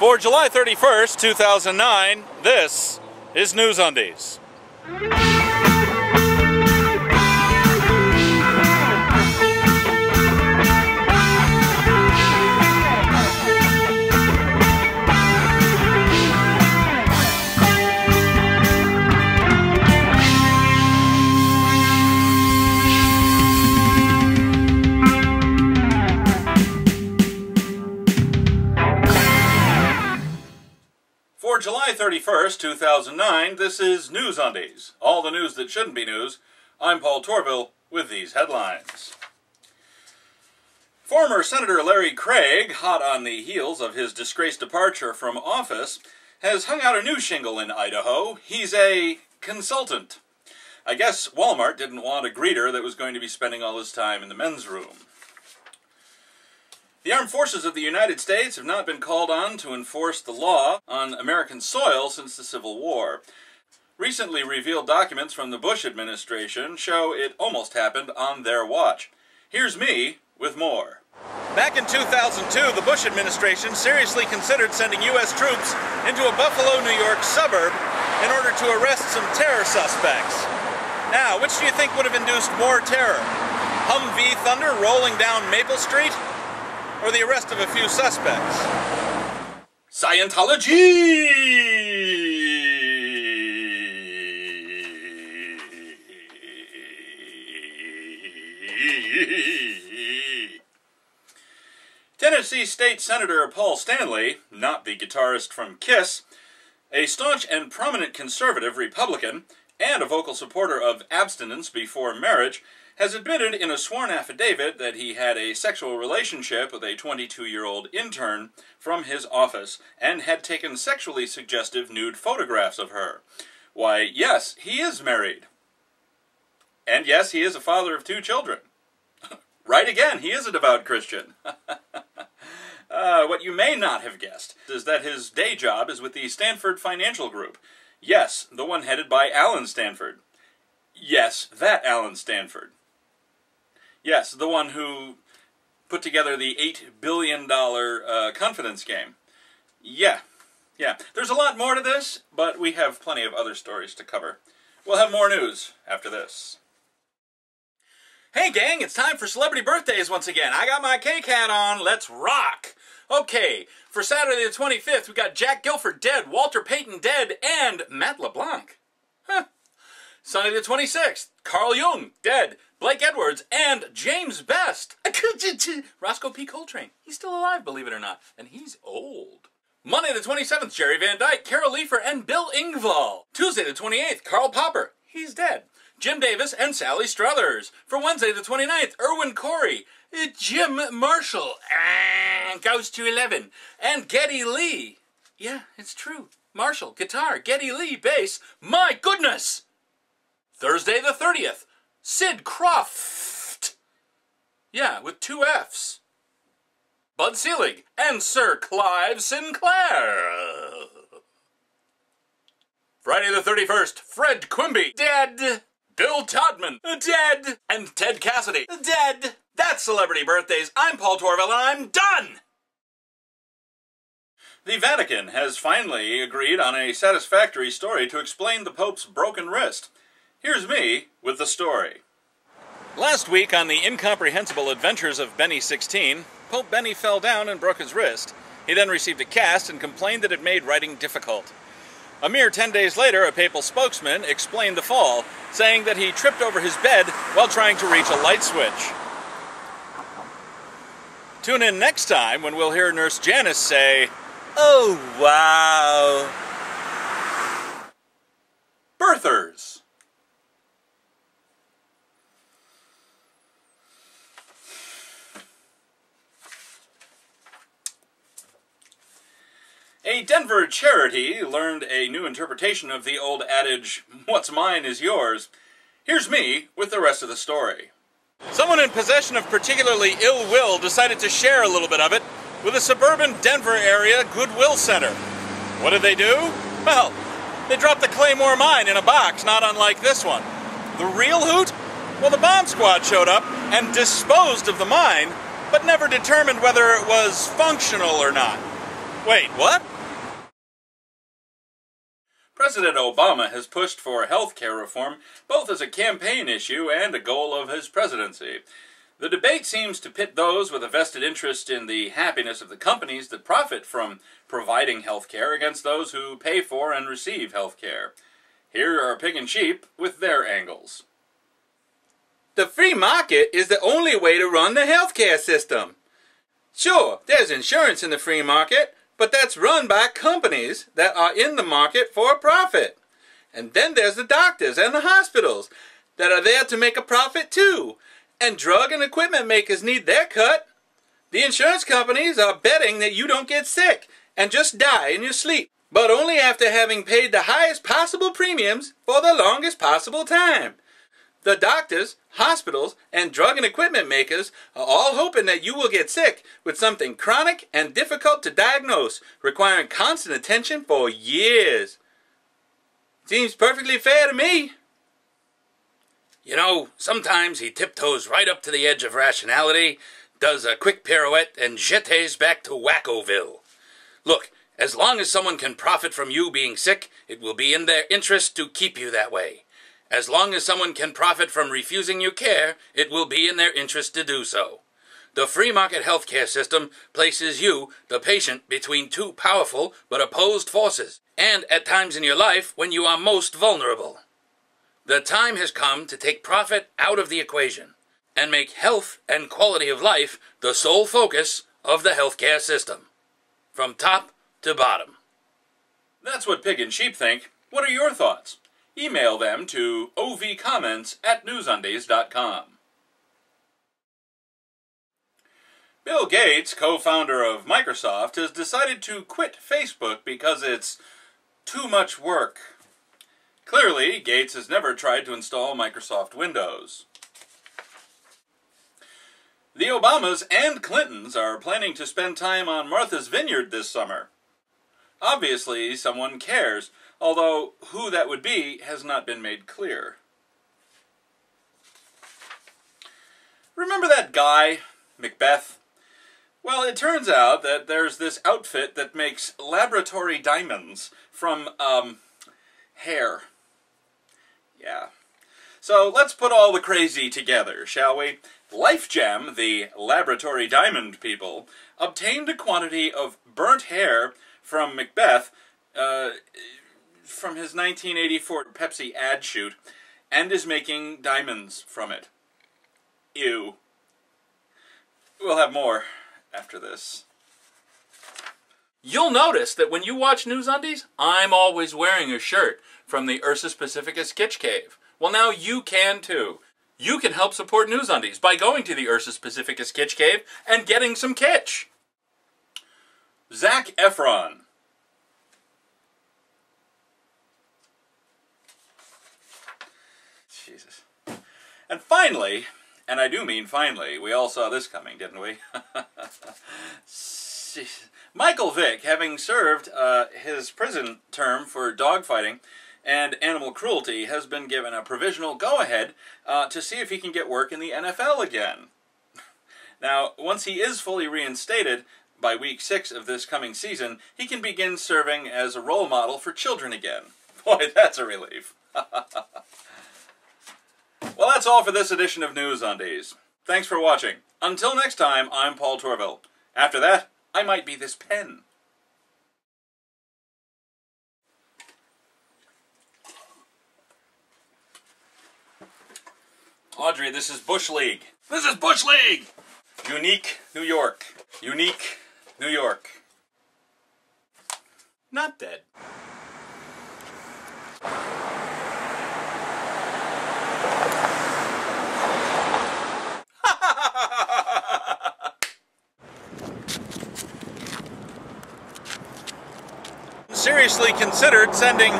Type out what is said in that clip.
For July 31st, 2009, this is NewsUndies. For July 31st, 2009, this is NewsUndies. All the news that shouldn't be news. I'm Paul Torville with these headlines. Former Senator Larry Craig, hot on the heels of his disgraced departure from office, has hung out a new shingle in Idaho. He's a consultant. I guess Walmart didn't want a greeter that was going to be spending all his time in the men's room. The armed forces of the United States have not been called on to enforce the law on American soil since the Civil War. Recently revealed documents from the Bush administration show it almost happened on their watch. Here's me with more. Back in 2002, the Bush administration seriously considered sending U.S. troops into a Buffalo, New York suburb in order to arrest some terror suspects. Now, which do you think would have induced more terror? Humvee thunder rolling down Maple Street? Or the arrest of a few suspects? Scientology! Tennessee State Senator Paul Stanley, not the guitarist from Kiss, a staunch and prominent conservative Republican, and a vocal supporter of abstinence before marriage, has admitted in a sworn affidavit that he had a sexual relationship with a 22-year-old intern from his office and had taken sexually suggestive nude photographs of her. Why, yes, he is married. And yes, he is a father of 2 children. Right again, he is a devout Christian. What you may not have guessed is that his day job is with the Stanford Financial Group. Yes, the one headed by Alan Stanford. Yes, that Alan Stanford. Yes, the one who put together the $8 billion confidence game. Yeah. There's a lot more to this, but we have plenty of other stories to cover. We'll have more news after this. Hey gang, it's time for celebrity birthdays once again. I got my cake hat on. Let's rock. Okay, for Saturday the 25th, we got Jack Gilford dead, Walter Payton dead, and Matt LeBlanc. Sunday the 26th, Carl Jung, dead, Blake Edwards, and James Best. Roscoe P. Coltrane. He's still alive, believe it or not, and he's old. Monday the 27th, Jerry Van Dyke, Carol Leifer, and Bill Engvall. Tuesday the 28th, Karl Popper. He's dead. Jim Davis and Sally Struthers. For Wednesday the 29th, Irwin Corey, Jim Marshall, goes to 11, and Geddy Lee. Yeah, it's true. Marshall, guitar, Geddy Lee, bass. My goodness! Thursday the 30th, Sid Croft. Yeah, with 2 F's. Bud Selig and Sir Clive Sinclair. Friday the 31st, Fred Quimby, dead. Bill Todman, dead. And Ted Cassidy, dead. That's celebrity birthdays. I'm Paul Torville, and I'm done! The Vatican has finally agreed on a satisfactory story to explain the Pope's broken wrist. Here's me with the story. Last week on the incomprehensible adventures of Benny 16, Pope Benny fell down and broke his wrist. He then received a cast and complained that it made writing difficult. A mere 10 days later, a papal spokesman explained the fall, saying that he tripped over his bed while trying to reach a light switch. Tune in next time when we'll hear Nurse Janice say, "Oh, wow." Birthers. A Denver charity learned a new interpretation of the old adage, "What's mine is yours." Here's me with the rest of the story. Someone in possession of particularly ill will decided to share a little bit of it with a suburban Denver area Goodwill center. What did they do? Well, they dropped the Claymore mine in a box not unlike this one. The real hoot? Well, the bomb squad showed up and disposed of the mine, but never determined whether it was functional or not. Wait, what? President Obama has pushed for health care reform both as a campaign issue and a goal of his presidency. The debate seems to pit those with a vested interest in the happiness of the companies that profit from providing health care against those who pay for and receive health care. Here are Pig and Sheep with their angles. The free market is the only way to run the healthcare system. Sure, there's insurance in the free market, but that's run by companies that are in the market for a profit. And then there's the doctors and the hospitals that are there to make a profit too. And drug and equipment makers need their cut. The insurance companies are betting that you don't get sick and just die in your sleep, but only after having paid the highest possible premiums for the longest possible time. The doctors, hospitals, and drug and equipment makers are all hoping that you will get sick with something chronic and difficult to diagnose, requiring constant attention for years. Seems perfectly fair to me. You know, sometimes he tiptoes right up to the edge of rationality, does a quick pirouette, and jetes back to Wackoville. Look, as long as someone can profit from you being sick, it will be in their interest to keep you that way. As long as someone can profit from refusing you care, it will be in their interest to do so. The free market healthcare system places you, the patient, between two powerful but opposed forces, and at times in your life when you are most vulnerable. The time has come to take profit out of the equation and make health and quality of life the sole focus of the healthcare system, from top to bottom. That's what Pig and Sheep think. What are your thoughts? Email them to ovcomments@newsundies.com. Bill Gates, co-founder of Microsoft, has decided to quit Facebook because it's too much work. Clearly, Gates has never tried to install Microsoft Windows. The Obamas and Clintons are planning to spend time on Martha's Vineyard this summer. Obviously, someone cares, although who that would be has not been made clear. Remember that guy, Macbeth? Well, it turns out that there's this outfit that makes laboratory diamonds from, hair. Yeah. So let's put all the crazy together, shall we? LifeGem, the laboratory diamond people, obtained a quantity of burnt hair from Macbeth, from his 1984 Pepsi ad shoot, and is making diamonds from it. Ew. We'll have more after this. You'll notice that when you watch NewsUndies, I'm always wearing a shirt from the Ursus Pacificus Kitsch Cave. Well, now you can too. You can help support NewsUndies by going to the Ursus Pacificus Kitsch Cave and getting some kitsch. Zac Efron. Jesus. And finally, and I do mean finally, we all saw this coming, didn't we? Michael Vick, having served his prison term for dogfighting and animal cruelty, has been given a provisional go-ahead to see if he can get work in the NFL again. Now, once he is fully reinstated, by week 6 of this coming season, he can begin serving as a role model for children again. Boy, that's a relief. Well, that's all for this edition of NewsUndies. Thanks for watching. Until next time, I'm Paul Torville. After that, I might be this pen. Audrey, this is Bush League. This is Bush League! Unique, New York. Unique, New York. Not dead. Seriously considered sending